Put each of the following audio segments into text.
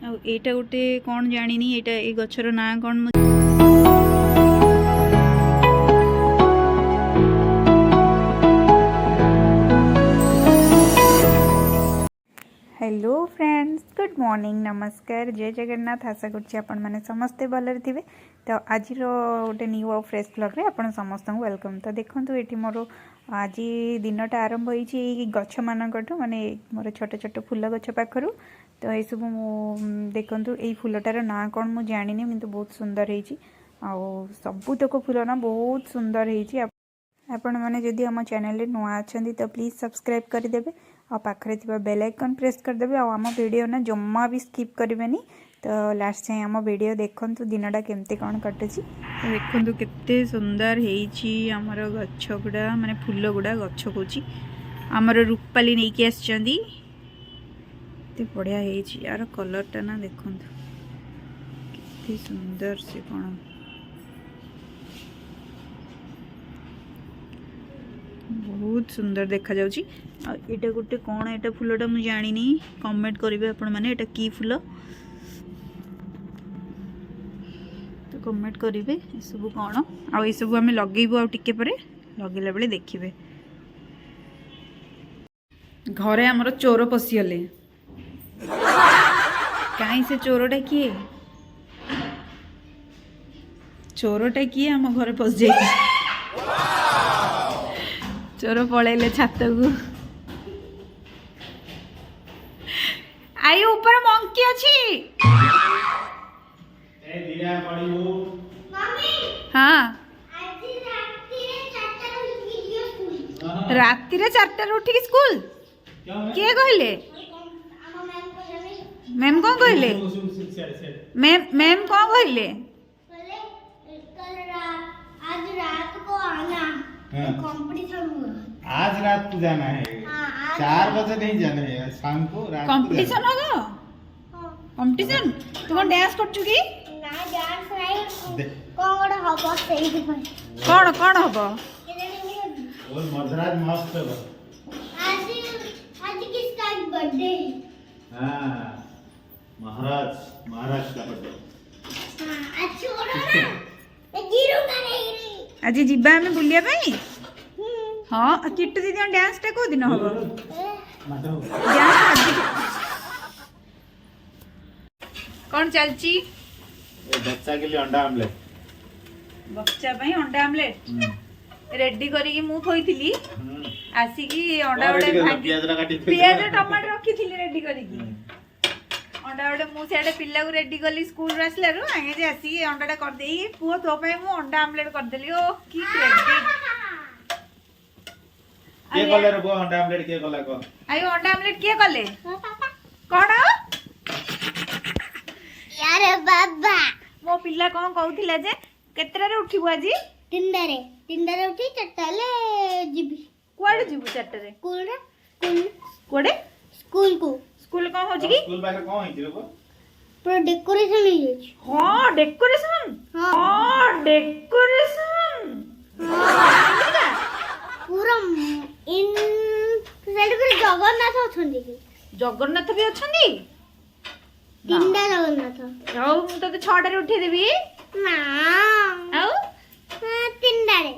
एटा गोटे कौन जानी एटा ए गछर ना कौन हेलो फ्रेंड्स गुड मॉर्निंग नमस्कार जय जगन्नाथ आशा करुँच आपण मैंने समस्ते भलरे थे। तो आज गोटे न्यू और फ्रेश ब्लॉग रे आपण समस्त वेलकम। तो देखो ये मोर आज दिनटा आरंभ होती गछ मानकठू माने मोर छोट छोट फूल गछ पाखर। तो ये सब देखु ये फूलटार ना कौन मुझे जानी किंतु बहुत सुंदर होती सबुतक फूल ना बहुत सुंदर होती। आपण मैंने जदि आम चैनल नुआ अच्छा तो प्लीज़ सब्सक्राइब करदे आ पाखरे थिबा बेल आइकन प्रेस करदे आम वीडियो ना जम्मा भी स्किप करेंगे। तो लास्ट जाए आम वीडियो देखंतु दिनटा केमती कौन कटुची देखंतु केते सुंदर होईची हमर गछ गुडा माने फूल गुडा गछ कोची हमर रूपाली नहीं कि आछंदी ते बढ़िया होईची यार कलरटा ना देखंतु केते सुंदर से कोन बहुत सुंदर देखा जाउची। एटा गोटे कौन एटा फूलटा मुझे जानी कमेंट करेंगे आपण मैंने एटा की फूल तो कमेंट करेंगे सब कौन आ सब आम लगेबू आ टिके परे लगेला बेले देखिए। घरे आमर चोर पशिगले कहीं से चोरटा किए चोरटा किए आम घरे पशि जाए चोर पलैले छात को आई ऊपर मंकी अच्छी हाँ राति रे 4टा उठी स्कूल किए कहले मैम कौन कहले मैम कौन कहले आज रात को आना कंपटीशन हुआ। आज रात को जाना है 4 बजे नहीं जाना है शाम को रात कंपटीशन होगा कंपटीशन तू कौन डांस कर चुकी ना डांस नहीं कौन हबो सही दिखाई कौन कौन हबो और मधुराज मस्त है आज आज किसका बर्थडे है। हां महाराज का बर्थडे हां आज छोड़ो ना मैं गिरूंगा नहीं आज जीवा हमें बुलिया पाई हाँ किट्टू दीदी डांस टा को दिन हबो कौन चलची बच्चा के लिए अंडा आमलेट बच्चा भाई अंडा आमलेट रेडी करी मु थोइथिली आसिकी अंडा उडे पियाज टमाटर रखी थी रेडी करी अंडा उडे मु सेडे पिल्ला को रेडी कली स्कूल आसला रो आगे जे आसी अंडाटा कर देई पुओ तो पे मु अंडा आमलेट कर देली ओ की क्रेडिट के कले रे गो अंडा आमलेट के कला को आयो अंडा आमलेट के कले कोन यार बाबा मो पिल्ला कोन कहउथिला जे केतरा रे उठिबो आजी तिंडरे उठी चटले जीबी कुआडे जीबो चटरे स्कूल रे स्कूल कुआडे स्कूल को स्कूल कोन हो जी स्कूल बाहर कोन हित रे गो पूरा डेकोरेशन हो जाई हां डेकोरेशन हां डेकोरेशन पूरा इन सेल पर जगन्नाथ अछंदी जगन्नाथ भी अछंदी तिंडा जगन्नाथ आउ मु तो 6टा रे उठे देबी ना आउ तिंडारे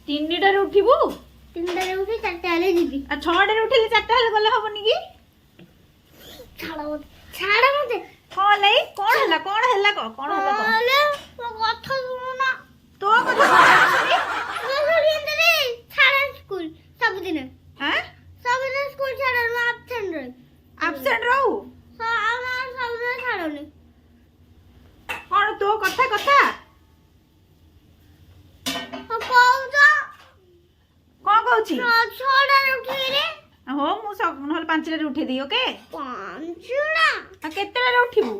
3टा रे उठिबू तिंडारे उठी चटले जीबी आ 6टा रे उठिले 4टा हेले गले हबनी की छाड़ मते कौन लाई कौन हला कौन हला अरे वो कथा सुना तो कथा सुनी वो रे छाड़ स्कूल सब दिन हैं सब दिन स्कूल छाड़ मैं एब्सेंट रहू सब दिन छाड़नी कौन तो कथा कौन कहूची छोड़ा उठी रे हो मु सब नहल 5टा रे उठे दी ओके 5टा आ केतरा रे उठिबू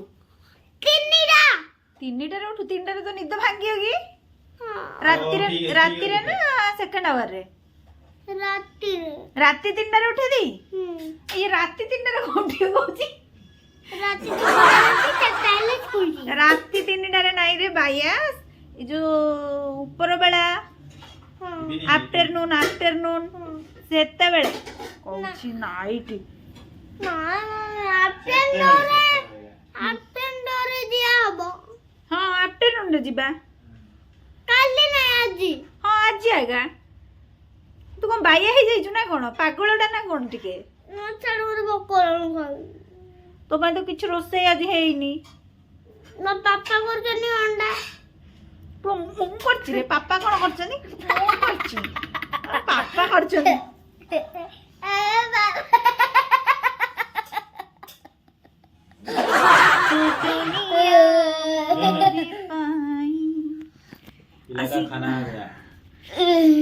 3टा रे उठू 3टा रे तो निद भांगी होगी राति रे ना सेकंड आवर रे राति 3टा रे उठे दी ये राति 3टा रे उठी होची राति 3टा रे नाही रे बायस ए जो ऊपर बेला आफ्टरनून सेते बेले कहूची नाइट ना आफ्टरनून ଯିବା? କାଲି ନା ଆଜି? ହଁ ଆଜି ଆଗା। ତୁ କଣ ବାଇଆ ହେଇଯାଇଛୁ ନା କଣ? ପାଗଳଟା ନା କଣ ଟିକେ? ମୋ ଛାଡୁ ମୋତେ ଭୋକ ହେଲାଣି। ତୋ ପାଇଁ ତ କିଛି ରୋଷେଇ ଆଜି ହେଇନି। ମୋ ପାପା କରୁଛନ୍ତି ଅଣ୍ଡା। ମୁଁ କରିଛି ରେ। ପାପା କଣ କରିଛନ୍ତି? ମୁଁ କରିଛି। ପାପା କରିଛନ୍ତି।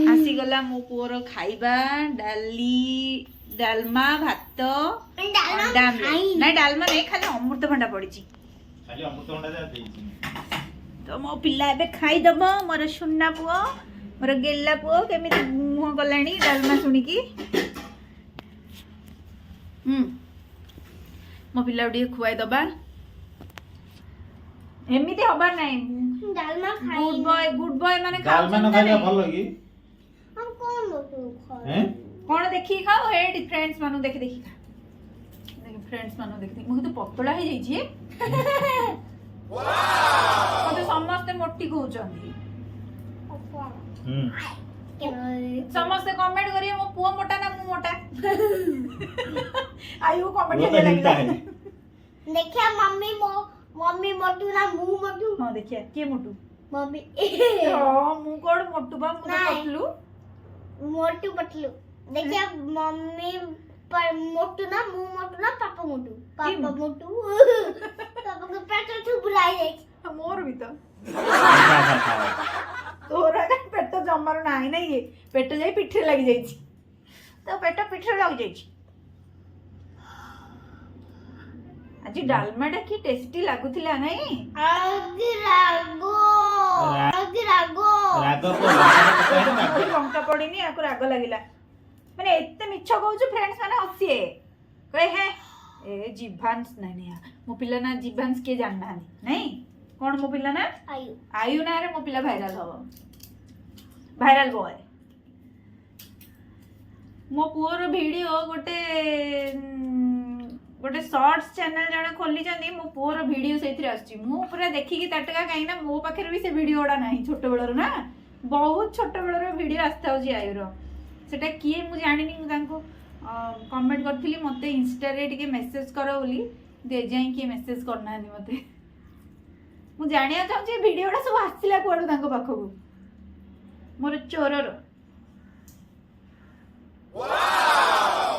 ଆସିଗଲା ମୋ ପୁଅର ଖାଇବା। ଡାଲମା, ଭାତ, ଅଣ୍ଡା ଆମଲେଟ। ନାଇଁ ଡାଲମା ନାଇଁ, ଖାଲି ଅମୃତଭଣ୍ଡା ପଡିଛି। ତ ମୋ ପିଲା ଏବେ ଖାଇଦବ। ମୋର ସୁନା ପୁଅ, ମୋର ଗେଲା ପୁଅ କେମିତି ମୁହଁ କଲାଣି ଡାଲମା ଶୁଣିକି। ମୋ ପିଲାକୁ ଟିକେ ଖୁଆଇଦବା। ଏମିତି ହବାର ନାହିଁ। ଡାଲମା ଗୁଡ ବୟ ମାନେ ଡାଲମା ନ ଖାଇଲେ ଭଲ କି? କଣ ଦେଖିକି ଖାଅ? ହେଡି ଫ୍ରେଣ୍ଡସ୍ ମାନଙ୍କୁ ଦେଖି ଦେଖି ଖା। ଫ୍ରେଣ୍ଡସ୍ ମାନଙ୍କୁ ଦେଖି ମୁଁ କିନ୍ତୁ ପତଳା ହେଇଯାଇଛି। ମତେ ସମସ୍ତେ ମୋଟି କହୁଛନ୍ତି। ସମସ୍ତେ କମେଣ୍ଟ କରିବେ ମୋ ପୁଅ ମୋଟା ନା ମୁଁ ମୋଟା। ଆୟୁ କମେଣ୍ଟ ଲାଗିଲା। ଦେଖିଆ मम्मी मोटू ना मुंह मोटू। हां देखिए के मोटू मम्मी मुंह कोड मोटू बा मुंह पतलू मोटू पतलू देखिए मम्मी पर मोटू ना पापा मोटू पापा मोटू पापा को पेट छू बुलाई जाई मोर भी तो तोरा का पेट जमार नाही नहीं ये पेट जाई पिठरे लगी जाई तो पेट पिठरे लग जाई। आज डालमाटा की टेस्टी लागुथिला नहीं? रागो लंका पड़ीनी याको राग लागिला माने एते मिछ कहूछु फ्रेंड्स माने हसिए कहे हे ए जीवांश नहीं नहीं मो पिला ना जीवांश के जानना नहीं कौन मो पिला ना आयु ना रे मो पिला भाइराल हो भाइराल बॉय मो पुअर वीडियो गोटे शॉर्ट्स चैनल जने खोली चंदी मो पुअर वीडियो सेथि आछि मु पूरा देखि कि तटका काई ना मो पाखरे भी से वीडियो ओडा नाही छोट बेलर ना बहुत छोट बेलर वीडियो आस्ता होजी आयुरो सेटा किए मु जानिनी मु तांको कमेंट करथिली मते इंस्टा रे टिके मेसेज करो बोली दे जाई कि मेसेज करना नि मते मु जानिया चाहू जे वीडियोडा सब आसिला कोडो तांको पाखो मोर चोरर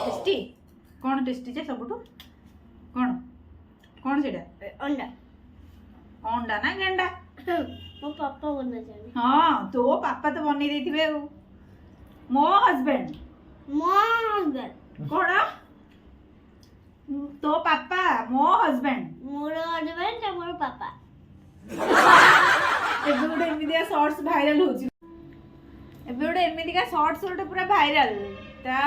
टेस्टी कौन टेस्टी जे सबटू कौन कौन सेटा अंडा अंडा ना गेंडा मो पापा बना जानी हां तो पापा तो बनी देथिबे मो हस्बैंड कोड़ा तो पापा मो हस्बैंड मोर हस्बैंड मोर पापा एबे गोटे एमिदिया शॉर्ट्स भाइरल होची एबे गोटे एमिदिका शॉर्ट्स गोटे पूरा भाइरल ता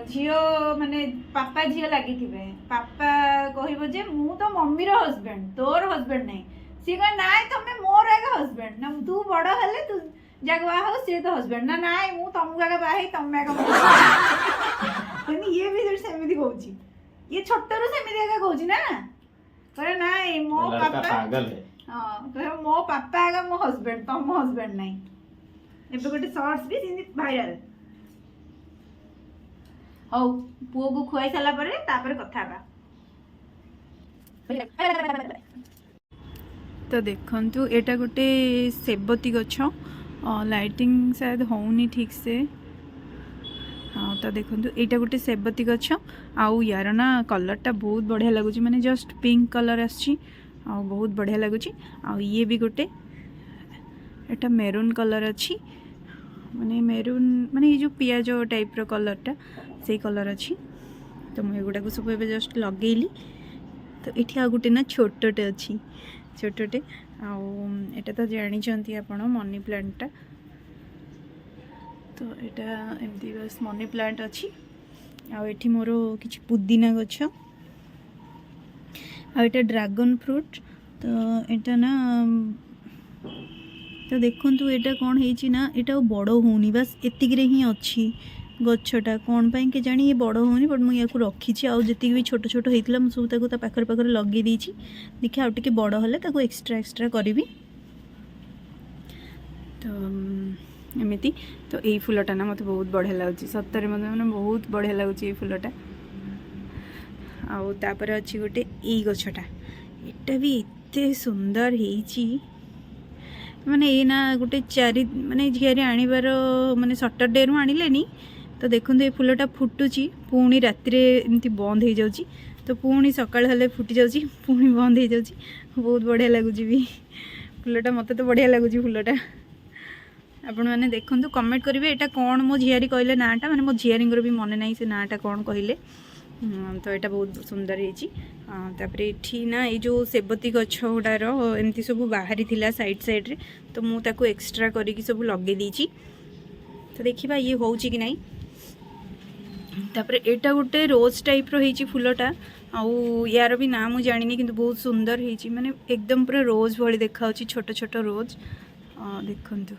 झियो माने पापा झियो लागी थिबे पापा कहिबो जे मु तो मम्मी रो हस्बैंड तोर हस्बैंड नहीं सी कह नाय तमे मोर एगा हस्बैंड ना तू बड़ हले तू जगवा हो से तो हस्बैंड ना नाय मु तुम जगह बाहे तमे एगा तनी ये भी जर सेमिदी कहूची ये छोटरो सेमिदी एगा कहूची ना करे नाय मो पापा पागल है हां कहे मो पापा एगा मो हस्बैंड तम हस्बैंड नहीं एबे गोटे शॉर्ट्स भी सिंदी भाइरल हौ पुओ को खुआई साला परे तापर कथा बा तो देखंतु एटा गोटे सेबती गछ लाइटिंग शायद होउनी ठीक से हाँ तो देखंतु एटा गोटे सेबती गछ आउ यार ना कलरटा बहुत बढ़िया लगुच माने जस्ट पिंक कलर आछि आ बहुत बढ़िया लगुच आ ये भी गोटे एटा मेरून कलर अच्छी माने मेरून माने ये जो पियाज टाइप रो कलरटा से कलर अच्छी तो मुझे गुड़ा को सब एबे जस्ट लगेली तो ये आ गोटे ना छोटटे अच्छी छोटटे आटा तो जानते आपण मनी प्लांटटा तो यहाँ एमती बस मनी प्लांट अच्छी आठी मोर कि पुदीना गछ आटा ड्रैगन फ्रूट तो यहाँ ना तो देखु यहाँ कौन है यहाँ बड़ होनी बस एतिक ही अच्छी गछटा कौन पाई के जानी ये बड़ होनी बट मुझे रखी आती भी छोट छोट होता है सब पाखर पाखर लगे देखिए आउ टे बड़ हेल्ले एक्सट्रा एक्सट्रा करी तो एमती तो यही फुलटा ना मत बहुत बढ़िया लगुच सतरे मत मैंने बहुत बढ़िया लगुच ये फुलटा आउे अच्छी गोटे यही गछटा एटा भी एते सुंदर होईची माने ये ना गोटे चारि माने झियारी आनिबार माने सटरडे रु आनिलेनी तो देखो ये फुलटा फुटुची पुणी राति एमती बंद हो जाउची तो पुणी सकाळ हेले फुटी जाउची पुणी बंद हो जाउची बहुत बढ़िया लगुच भी फुलटा मत तो बढ़िया लगुच फुलटा आपण मैंने देखु कमेंट करेंगे यहाँ कौन मो झियारी कहले नाटा माने मो झियारी भी मन ना से नाटा कौन कहले तो यहाँ बहुत सुंदर होपर ये ना ये जो सेबती गछ गुड़ार एमती सब बाहरी थिला साइड साइड रे तो मुझे एक्सट्रा करके सब लगे दीची तो देखिबा ये होउची कि नहीं तापर एटा गोटे रोज टाइप रही फुलटा आउ यार भी ना मुझे जानी किंतु बहुत सुंदर होईची माने एकदम पूरा रोज भली देखा छोट छोट रोज देखंतु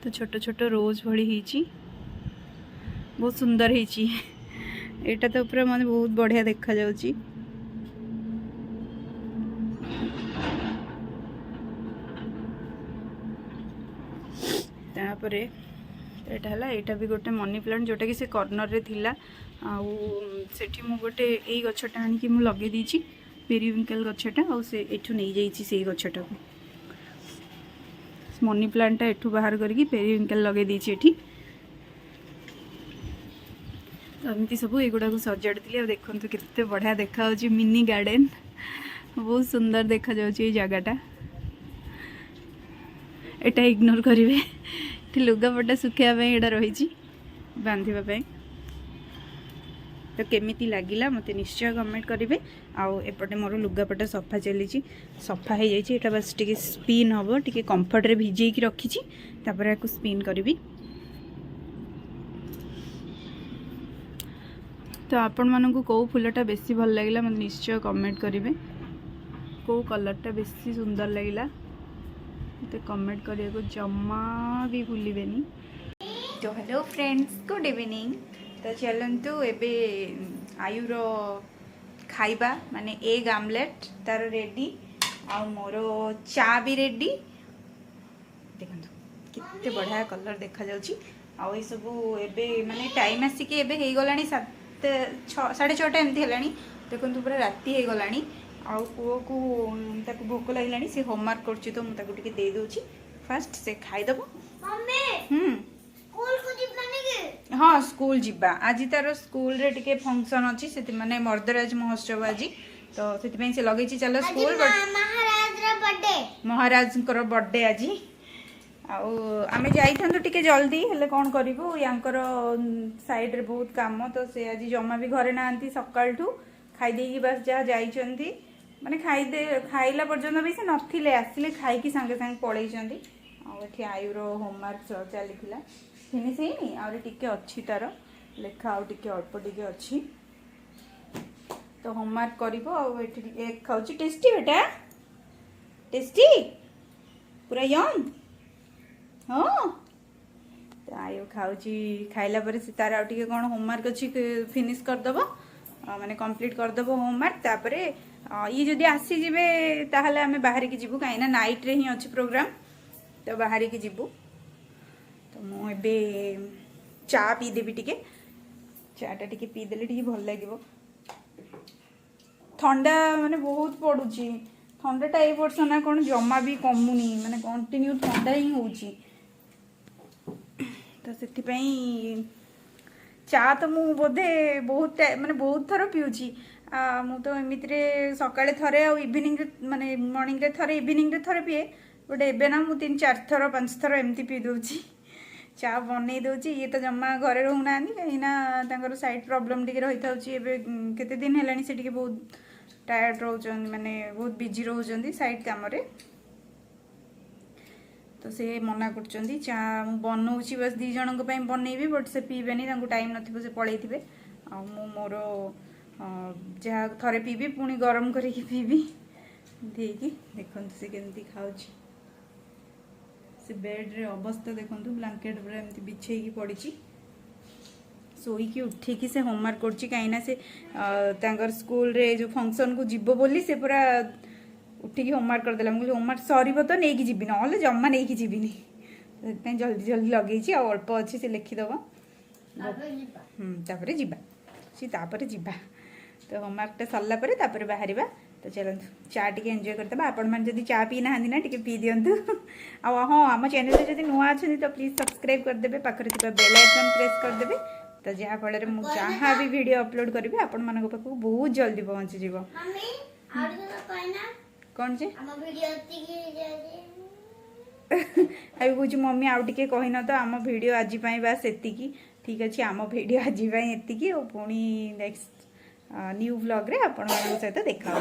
तो छोट छोट रोज भली होईची बहुत सुंदर होईची एटा तो पूरा माने बहुत बढ़िया देखा जाउची तापरे एटा हला एटा भी गोटे मनी प्लांट जोटा कि से कॉर्नर रे थिला आउ सेठी मु गोटे एई गछटा आनी कि मु लगे दीची पेरीविंकल गछटा आउ से एठु नै जाईची से गछटा को मनी प्लांट एठु बाहर करके पेरीविंकल लगे दीची एठी एमती सब एगुड़ा को सजाड़ी देखो केते बढ़िया देखा मिनी गार्डन बहुत सुंदर देखा जाउची जगहटा एटा इग्नोर करेंगे लुगापटा सुखापी यहाँ रही बांधवाई तो केमिति लगिला मते निश्चय कमेंट करेंगे आउ एपटे मोर लुगापटा सफा चली सफा हो जाए बस टी स्पिन हम टी कंफर्ट रे भिजे रखी तापर स्पिन करी तो आपण मानक कौ फुलटा बेसी भल लगिला मत निश्चय कमेंट करेंगे कौ कलरटा बेसी सुंदर लगिला तो कमेंट करिया को जम्मा भी भूलिबेनी। तो हेलो फ्रेंड्स गुड इवनिंग तो चलतु एबे आयुर खाइबा माने एग आमलेट तार रेडी आ मोर चा भी रेडी देखंतु कितने बढ़िया कलर देखा जाउची आ ए सब एबे माने टाइम आसिक एबे हे गलानी 6:30 एमती हेलानी देखंतु पूरा राती हे गलानी आउ पुओ को ताको भोक लागलानी से होमवर्क करछि तो मु ताको टिके दे दोछि फास्ट से खाइ दबो मम्मी स्कूल को जिबानी के हां स्कूल जिबा आज तार स्कूल रे टिके फंक्शन अछि सेति माने मर्दराज महोत्सव आज तो सेति पई से लगै छि चलो स्कूल महाराज रा बर्थडे महाराज कर बर्थडे आज आउ आमे जाइथन तो टिके जल्दी हेले कोन करिवो यांकर साइड रे बहुत काम तो से आज जम्मा भी घरे नांती सकाळ ठू खाई देकी बस जहाँ जाइछंती माने खाइला पर्यंत भी से नथिले आसिले खाइकी संगे संगे पळैछंती आ एठी आयुर होमवर्क चलीथिला फिनिश हेनी आ टिके अछि तार लेखा आ टिके अल्प टिके अछि तो होमवर्क करिवो आ एठी एक खाउची टेस्टी बेटा टेस्टी पूरा यंग हां तो आयु खाउची खाइला पर से तार आ टिके कोन होमवर्क अछि फिनिश कर दबो माने कंप्लीट कर दबो होमवर्क तापरे ये जदी आसी जिवे ताहले हमें बाहर की जीवु काइना नाइट रे ही अछि प्रोग्राम तो बाहर की जीवु तो मु एबे चा पी देबी टिके चाटा टिके पी देले टिके भल लागिवो ठंडा माने बहुत पडुची ठंडाटा ए वर्ष ना कोन जम्मा भी कमुनी माने कंटिन्यू ठंडा ही होउची तो सेति पई चा तो मु बोधे बहुत माने बहुत थर पिउची मु तो एमिति रे सकाळे थरे आ इवनिंग रे माने मॉर्निंग रे थरे इवनिंग रे थरे पिए बट एबे ना मु 3-4 थर 5 थर एमती पी दोची चा बनै दोची ये तो जम्मा घरे रहू नानी कहिना तांकर साइड प्रॉब्लम टिके रहि थाउची एबे केते दिन हेलानी से टिके बहुत टायर्ड रहउचन माने बहुत बिजी रहउचंदी साइड काम रे तो से मना करचंदी चा बनौची बस 2 जन को पई बनैबी बट से पीबेनी तांको टाइम नथिबो से पळैथिबे आ मु मोर जहाँ थरे पीबी पुणी गरम करके पीबी देकी देखो से केमती खाउची से बेड रे अवस्था देखो ब्लैंकेट पूरा एमती बिछे की पड़ी शोईकी उठिकी से होमवर्क करची कहीं से तांगर स्कूल रे जो फंक्शन को जीवो बोली से पूरा उठिकी होमवर्क करदेला मुझे होमवर्क सर तो नहीं जीवी ना जमा नहीं जीविनी जल्दी जल्दी लगे अल्प अच्छी से लिखिदेव तापर जीवा सी तापर जीवा तो होमवर्कटा सरला तापर बाहर तो चलते चा टी एंजॉय करते आपण मैंने जब चा पी ना ना टी पी दिंतु हाँ आम चैनल जब नुआ अच्छे तो प्लीज सब्सक्राइब करदे पाखे बेल आइकन प्रेस करदे तो जहाँफल मुझे जहाँ भी वीडियो अपलोड करी आपण मान पाक बहुत जल्दी पहुँची जीव कौन से अभी कौच मम्मी आउ टे कहन तो आम वीडियो आज बास एतिकी ठीक अच्छे आम वीडियो आज एतिकी पुणी नेक्स्ट न्यू व्लॉग रे आपण सहित देखा।